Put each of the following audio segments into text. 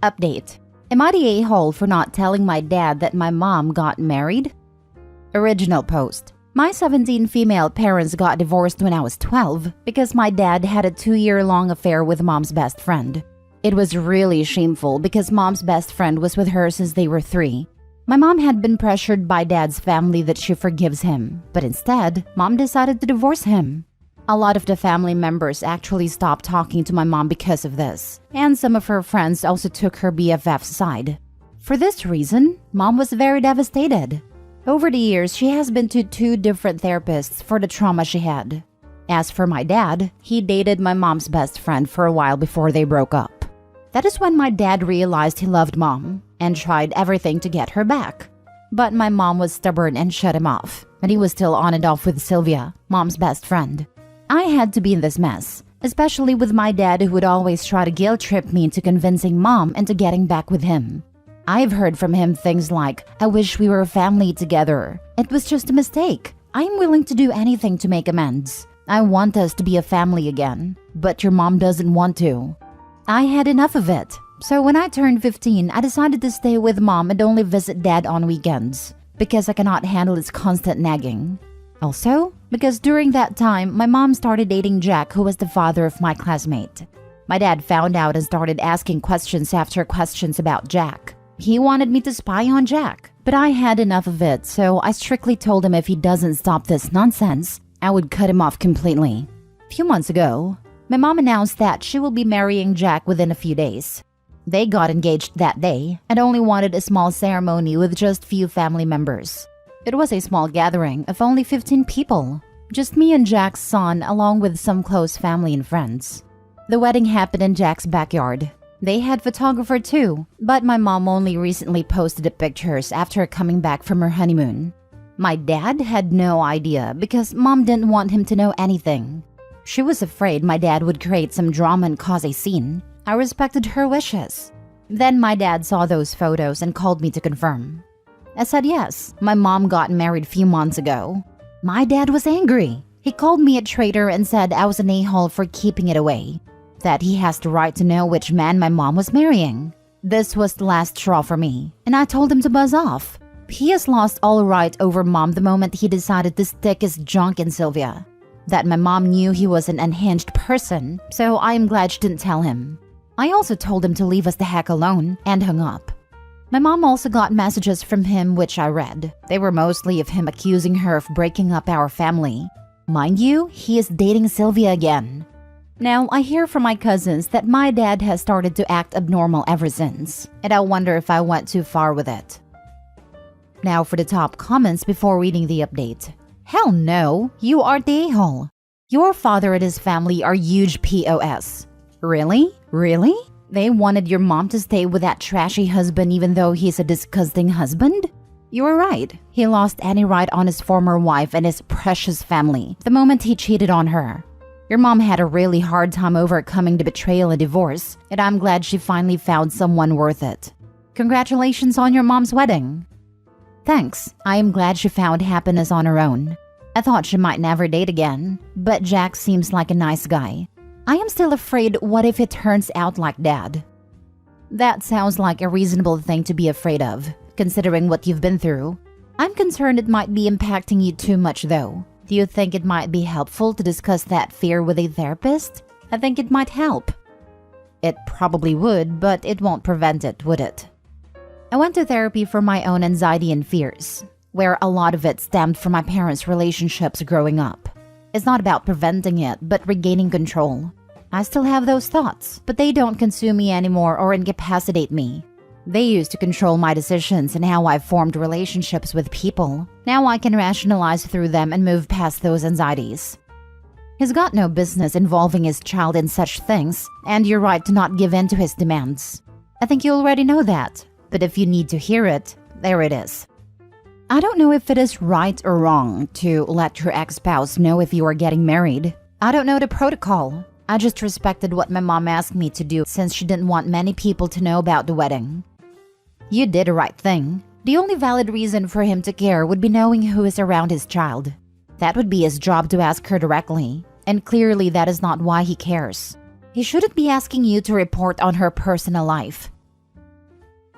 Update. Am I the a-hole for not telling my dad that my mom got married? Original post. My 17 female parents got divorced when I was 12 because my dad had a 2-year-long affair with mom's best friend. It was really shameful because mom's best friend was with her since they were 3. My mom had been pressured by dad's family that she forgives him, but instead, mom decided to divorce him. A lot of the family members actually stopped talking to my mom because of this, and some of her friends also took her BFF's side. For this reason, mom was very devastated. Over the years, she has been to 2 different therapists for the trauma she had. As for my dad, he dated my mom's best friend for a while before they broke up. That is when my dad realized he loved mom and tried everything to get her back. But my mom was stubborn and shut him off, and he was still on and off with Sylvia, mom's best friend. I had to be in this mess, especially with my dad who would always try to guilt trip me into convincing mom into getting back with him. I've heard from him things like, "I wish we were a family together. It was just a mistake. I'm willing to do anything to make amends. I want us to be a family again, but your mom doesn't want to." I had enough of it. So when I turned 15, I decided to stay with mom and only visit dad on weekends because I cannot handle his constant nagging. Also, because during that time, my mom started dating Jack, who was the father of my classmate. My dad found out and started asking questions after questions about Jack. He wanted me to spy on Jack, but I had enough of it, so I strictly told him if he doesn't stop this nonsense, I would cut him off completely. A few months ago, my mom announced that she will be marrying Jack within a few days. They got engaged that day and only wanted a small ceremony with just few family members. It was a small gathering of only 15 people, just me and Jack's son along with some close family and friends. The wedding happened in Jack's backyard. They had photographer too, but my mom only recently posted the pictures after coming back from her honeymoon. My dad had no idea because mom didn't want him to know anything. She was afraid my dad would create some drama and cause a scene. I respected her wishes. Then my dad saw those photos and called me to confirm. I said yes, my mom got married a few months ago. My dad was angry. He called me a traitor and said I was an a-hole for keeping it away, that he has the right to know which man my mom was marrying. This was the last straw for me, and I told him to buzz off. He has lost all right over mom the moment he decided to stick his junk in Sylvia. That my mom knew he was an unhinged person, so I am glad she didn't tell him. I also told him to leave us the heck alone and hung up. My mom also got messages from him which I read. They were mostly of him accusing her of breaking up our family. Mind you, he is dating Sylvia again. Now, I hear from my cousins that my dad has started to act abnormal ever since, and I wonder if I went too far with it. Now for the top comments before reading the update. Hell no, you are the a-hole. Your father and his family are huge POS. Really? Really? They wanted your mom to stay with that trashy husband even though he's a disgusting husband? You were right. He lost any right on his former wife and his precious family the moment he cheated on her. Your mom had a really hard time overcoming the betrayal and divorce, and I'm glad she finally found someone worth it. Congratulations on your mom's wedding. Thanks. I am glad she found happiness on her own. I thought she might never date again, but Jack seems like a nice guy. I am still afraid what if it turns out like dad. That sounds like a reasonable thing to be afraid of, considering what you've been through. I'm concerned it might be impacting you too much though. Do you think it might be helpful to discuss that fear with a therapist? I think it might help. It probably would, but it won't prevent it, would it? I went to therapy for my own anxiety and fears, where a lot of it stemmed from my parents' relationships growing up. It's not about preventing it, but regaining control. I still have those thoughts, but they don't consume me anymore or incapacitate me. They used to control my decisions and how I formed relationships with people. Now I can rationalize through them and move past those anxieties. He's got no business involving his child in such things, and you're right to not give in to his demands. I think you already know that, but if you need to hear it, there it is. I don't know if it is right or wrong to let your ex-spouse know if you are getting married. I don't know the protocol. I just respected what my mom asked me to do since she didn't want many people to know about the wedding. You did the right thing. The only valid reason for him to care would be knowing who is around his child. That would be his job to ask her directly, and clearly that is not why he cares. He shouldn't be asking you to report on her personal life.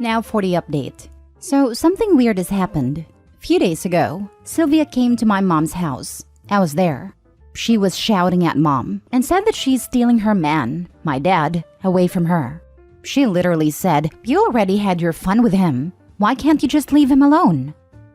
Now for the update. So something weird has happened. A few days ago, Sylvia came to my mom's house. I was there. She was shouting at mom and said that she's stealing her man, my dad, away from her. She literally said, "You already had your fun with him. Why can't you just leave him alone?"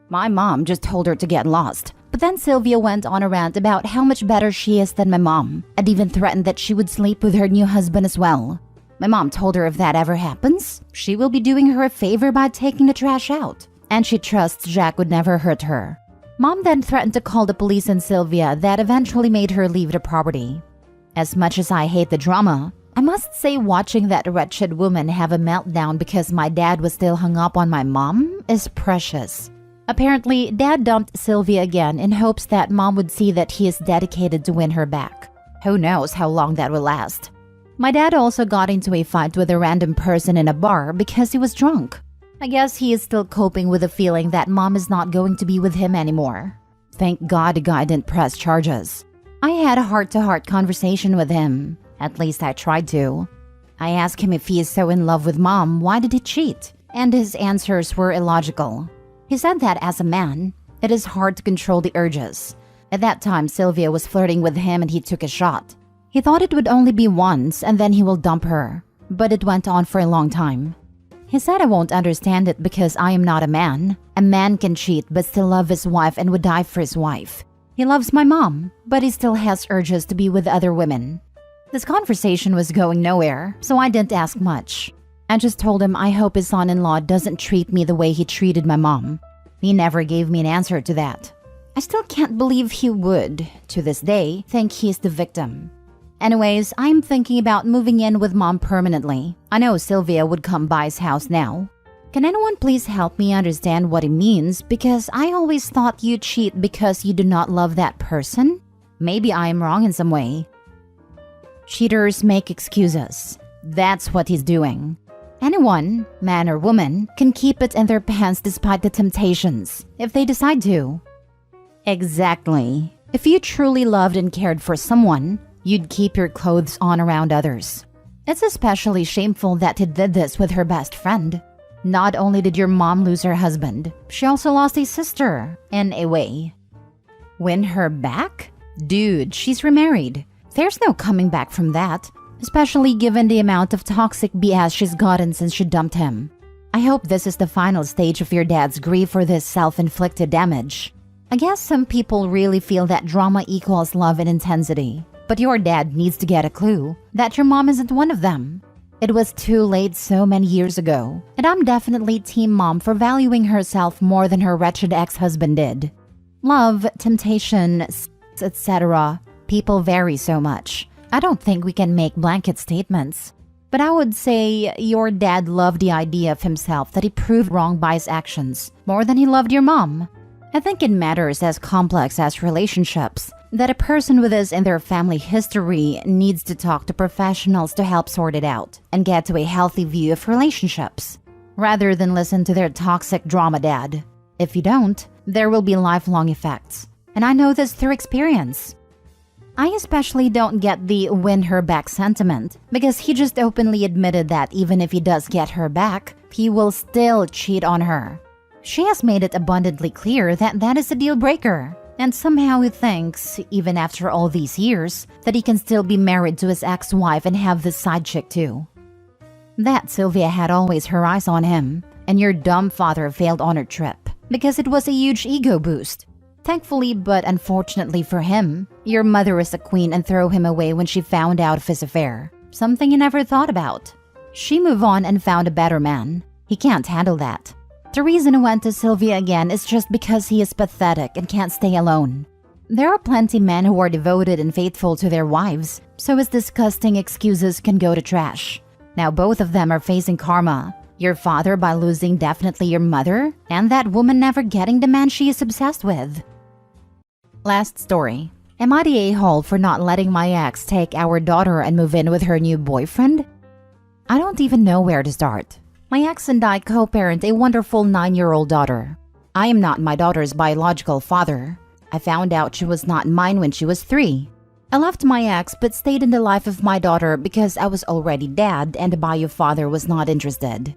My mom just told her to get lost. But then Sylvia went on a rant about how much better she is than my mom, and even threatened that she would sleep with her new husband as well. My mom told her if that ever happens, she will be doing her a favor by taking the trash out, and she trusts Jack would never hurt her. Mom then threatened to call the police on Sylvia that eventually made her leave the property. As much as I hate the drama, I must say watching that wretched woman have a meltdown because my dad was still hung up on my mom is precious. Apparently, Dad dumped Sylvia again in hopes that Mom would see that he is dedicated to win her back. Who knows how long that will last. My dad also got into a fight with a random person in a bar because he was drunk. I guess he is still coping with the feeling that Mom is not going to be with him anymore. Thank God the guy didn't press charges. I had a heart-to-heart conversation with him. At least I tried to. I asked him if he is so in love with Mom, why did he cheat? And his answers were illogical. He said that as a man, it is hard to control the urges. At that time, Sylvia was flirting with him and he took a shot. He thought it would only be once and then he will dump her. But it went on for a long time. He said I won't understand it because I am not a man. A man can cheat but still love his wife and would die for his wife. He loves my mom, but he still has urges to be with other women. This conversation was going nowhere, so I didn't ask much. I just told him I hope his son-in-law doesn't treat me the way he treated my mom. He never gave me an answer to that. I still can't believe he would, to this day, think he's the victim. Anyways, I'm thinking about moving in with Mom permanently. I know Sylvia would come by his house now. Can anyone please help me understand what it means? Because I always thought you cheat because you do not love that person. Maybe I am wrong in some way. Cheaters make excuses. That's what he's doing. Anyone, man or woman, can keep it in their pants despite the temptations, if they decide to. Exactly. If you truly loved and cared for someone, you'd keep your clothes on around others. It's especially shameful that he did this with her best friend. Not only did your mom lose her husband, she also lost a sister, in a way. Win her back? Dude, she's remarried. There's no coming back from that. Especially given the amount of toxic BS she's gotten since she dumped him. I hope this is the final stage of your dad's grief for this self-inflicted damage. I guess some people really feel that drama equals love and intensity. But your dad needs to get a clue that your mom isn't one of them. It was too late so many years ago, and I'm definitely team mom for valuing herself more than her wretched ex-husband did. Love, temptation, etc. People vary so much. I don't think we can make blanket statements. But I would say your dad loved the idea of himself that he proved wrong by his actions more than he loved your mom. I think it matters as complex as relationships that a person with this in their family history needs to talk to professionals to help sort it out and get to a healthy view of relationships, rather than listen to their toxic drama dad. If you don't, there will be lifelong effects. And I know this through experience. I especially don't get the win her back sentiment because he just openly admitted that even if he does get her back, he will still cheat on her. She has made it abundantly clear that that is a deal breaker, and somehow he thinks, even after all these years, that he can still be married to his ex-wife and have this side chick too. That Sylvia had always her eyes on him, and your dumb father failed on her trip because it was a huge ego boost. Thankfully, but unfortunately for him, your mother is a queen and threw him away when she found out of his affair. Something he never thought about. She moved on and found a better man. He can't handle that. The reason he went to Sylvia again is just because he is pathetic and can't stay alone. There are plenty men who are devoted and faithful to their wives, so his disgusting excuses can go to trash. Now both of them are facing karma. Your father by losing definitely your mother, and that woman never getting the man she is obsessed with. Last story. Am I the a-hole for not letting my ex take our daughter and move in with her new boyfriend? I don't even know where to start. My ex and I co-parent a wonderful 9-year-old daughter. I am not my daughter's biological father. I found out she was not mine when she was 3. I left my ex but stayed in the life of my daughter because I was already dad and the bio father was not interested.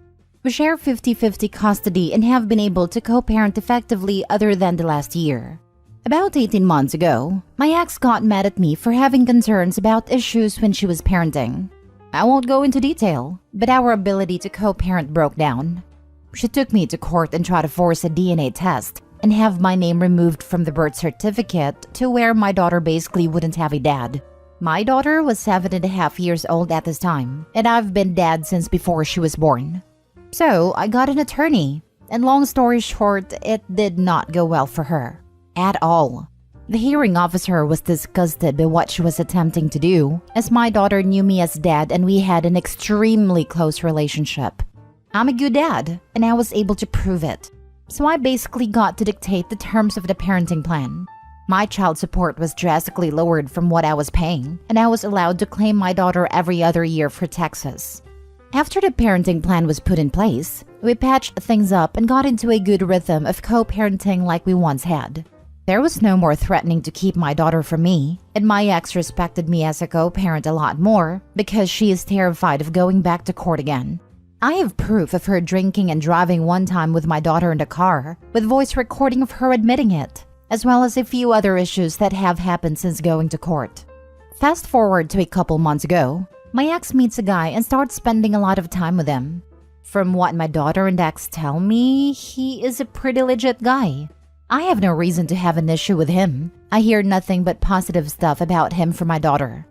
We share 50-50 custody and have been able to co-parent effectively other than the last year. About 18 months ago, my ex got mad at me for having concerns about issues when she was parenting. I won't go into detail, but our ability to co-parent broke down. She took me to court and tried to force a DNA test and have my name removed from the birth certificate to where my daughter basically wouldn't have a dad. My daughter was 7.5 years old at this time, and I've been dad since before she was born. So I got an attorney, and long story short, it did not go well for her. At all. The hearing officer was disgusted by what she was attempting to do, as my daughter knew me as dad and we had an extremely close relationship. I'm a good dad, and I was able to prove it. So I basically got to dictate the terms of the parenting plan. My child support was drastically lowered from what I was paying, and I was allowed to claim my daughter every other year for Texas. After the parenting plan was put in place, we patched things up and got into a good rhythm of co-parenting like we once had. There was no more threatening to keep my daughter from me, and my ex respected me as a co-parent a lot more because she is terrified of going back to court again. I have proof of her drinking and driving one time with my daughter in the car, with voice recording of her admitting it, as well as a few other issues that have happened since going to court. Fast forward to a couple months ago, my ex meets a guy and starts spending a lot of time with him. From what my daughter and ex tell me, he is a pretty legit guy. I have no reason to have an issue with him. I hear nothing but positive stuff about him from my daughter.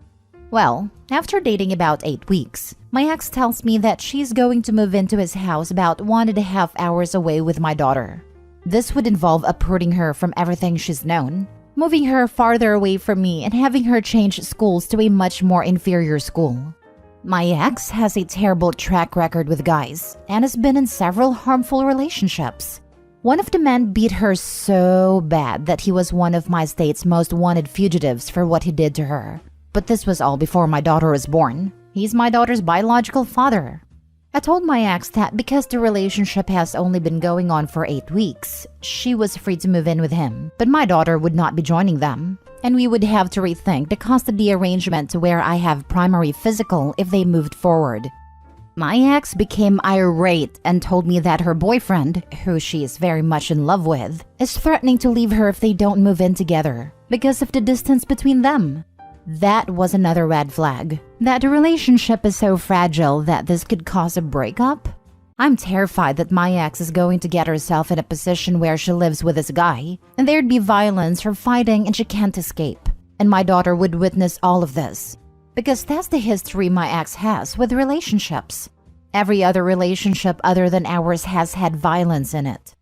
Well, after dating about 8 weeks, my ex tells me that she's going to move into his house about 1.5 hours away with my daughter. This would involve uprooting her from everything she's known, moving her farther away from me and having her change schools to a much more inferior school. My ex has a terrible track record with guys and has been in several harmful relationships. One of the men beat her so bad that he was one of my state's most wanted fugitives for what he did to her. But this was all before my daughter was born. He's my daughter's biological father. I told my ex that because the relationship has only been going on for 8 weeks, she was free to move in with him, but my daughter would not be joining them, and we would have to rethink the custody arrangement to where I have primary physical if they moved forward. My ex became irate and told me that her boyfriend, who she is very much in love with, is threatening to leave her if they don't move in together because of the distance between them. That was another red flag, that the relationship is so fragile that this could cause a breakup. I'm terrified that my ex is going to get herself in a position where she lives with this guy, and there'd be violence or fighting and she can't escape, and my daughter would witness all of this. Because that's the history my ex has with relationships. Every other relationship other than ours has had violence in it.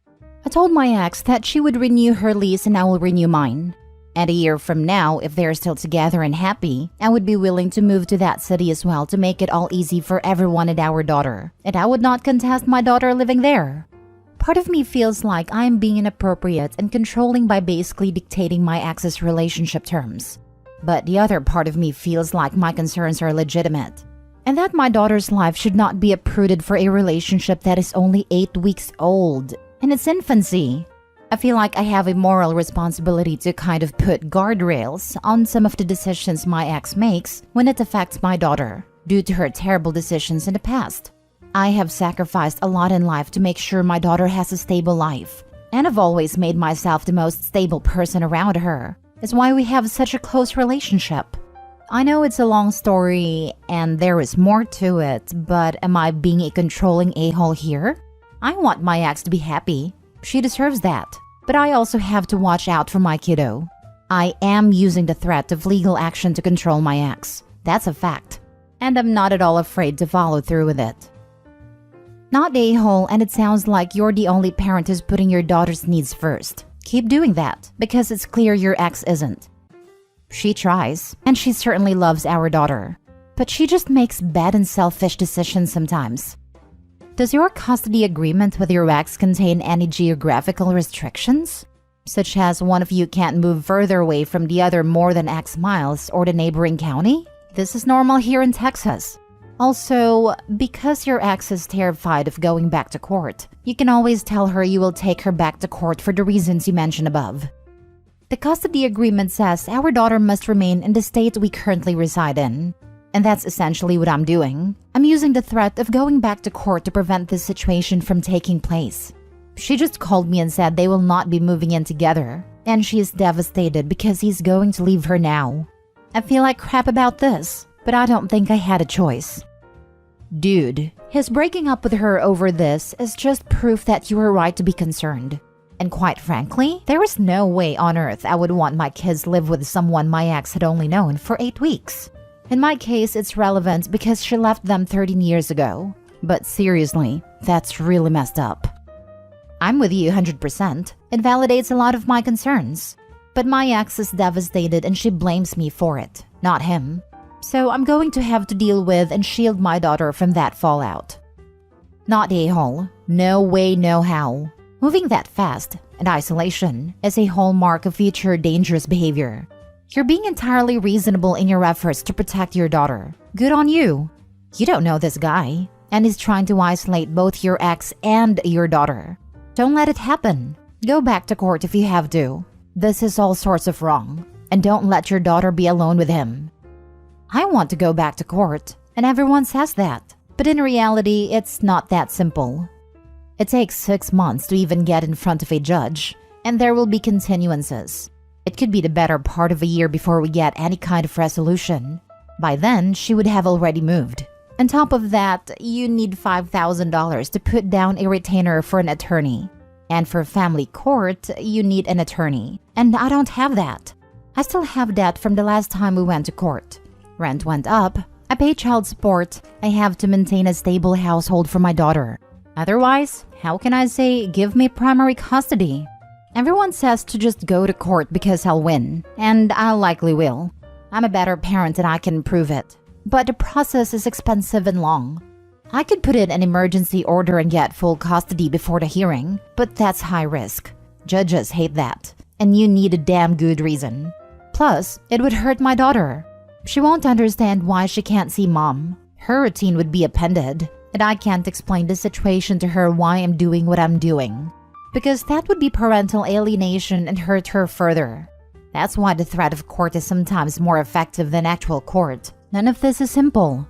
I told my ex that she would renew her lease and I will renew mine. And a year from now, if they're still together and happy, I would be willing to move to that city as well to make it all easy for everyone and our daughter. And I would not contest my daughter living there. Part of me feels like I'm being inappropriate and controlling by basically dictating my ex's relationship terms. But the other part of me feels like my concerns are legitimate, and that my daughter's life should not be uprooted for a relationship that is only 8 weeks old, in its infancy. I feel like I have a moral responsibility to kind of put guardrails on some of the decisions my ex makes when it affects my daughter, due to her terrible decisions in the past. I have sacrificed a lot in life to make sure my daughter has a stable life, and I've always made myself the most stable person around her. Is why we have such a close relationship. I know it's a long story and there is more to it, but am I being a controlling a-hole here? I want my ex to be happy. She deserves that. But I also have to watch out for my kiddo. I am using the threat of legal action to control my ex. That's a fact. And I'm not at all afraid to follow through with it. Not a-hole, and it sounds like you're the only parent who's putting your daughter's needs first. Keep doing that, because it's clear your ex isn't. She tries, and she certainly loves our daughter. But she just makes bad and selfish decisions sometimes. Does your custody agreement with your ex contain any geographical restrictions? Such as one of you can't move further away from the other more than X miles or the neighboring county? This is normal here in Texas. Also, because your ex is terrified of going back to court, you can always tell her you will take her back to court for the reasons you mentioned above. The custody agreement says our daughter must remain in the state we currently reside in. And that's essentially what I'm doing. I'm using the threat of going back to court to prevent this situation from taking place. She just called me and said they will not be moving in together, and she is devastated because he's going to leave her now. I feel like crap about this, but I don't think I had a choice. Dude, his breaking up with her over this is just proof that you were right to be concerned. And quite frankly, there is no way on earth I would want my kids live with someone my ex had only known for 8 weeks. In my case, it's relevant because she left them 13 years ago. But seriously, that's really messed up. I'm with you 100%. It validates a lot of my concerns. But my ex is devastated and she blames me for it, not him. So I'm going to have to deal with and shield my daughter from that fallout. Not a-hole. No way, no how. Moving that fast and isolation is a hallmark of future dangerous behavior. You're being entirely reasonable in your efforts to protect your daughter. Good on you. You don't know this guy, and he's trying to isolate both your ex and your daughter. Don't let it happen. Go back to court if you have to. This is all sorts of wrong, and don't let your daughter be alone with him. I want to go back to court, and everyone says that. But in reality, it's not that simple. It takes 6 months to even get in front of a judge, and there will be continuances. It could be the better part of a year before we get any kind of resolution. By then, she would have already moved. On top of that, you need $5,000 to put down a retainer for an attorney. And for family court, you need an attorney. And I don't have that. I still have debt from the last time we went to court. Rent went up. I pay child support. I have to maintain a stable household for my daughter. Otherwise, how can I say, give me primary custody? Everyone says to just go to court because I'll win, and I likely will. I'm a better parent and I can prove it. But the process is expensive and long. I could put in an emergency order and get full custody before the hearing, but that's high risk. Judges hate that, and you need a damn good reason. Plus, it would hurt my daughter. She won't understand why she can't see mom. Her routine would be appended, and I can't explain the situation to her why I'm doing what I'm doing. Because that would be parental alienation and hurt her further. That's why the threat of court is sometimes more effective than actual court. None of this is simple.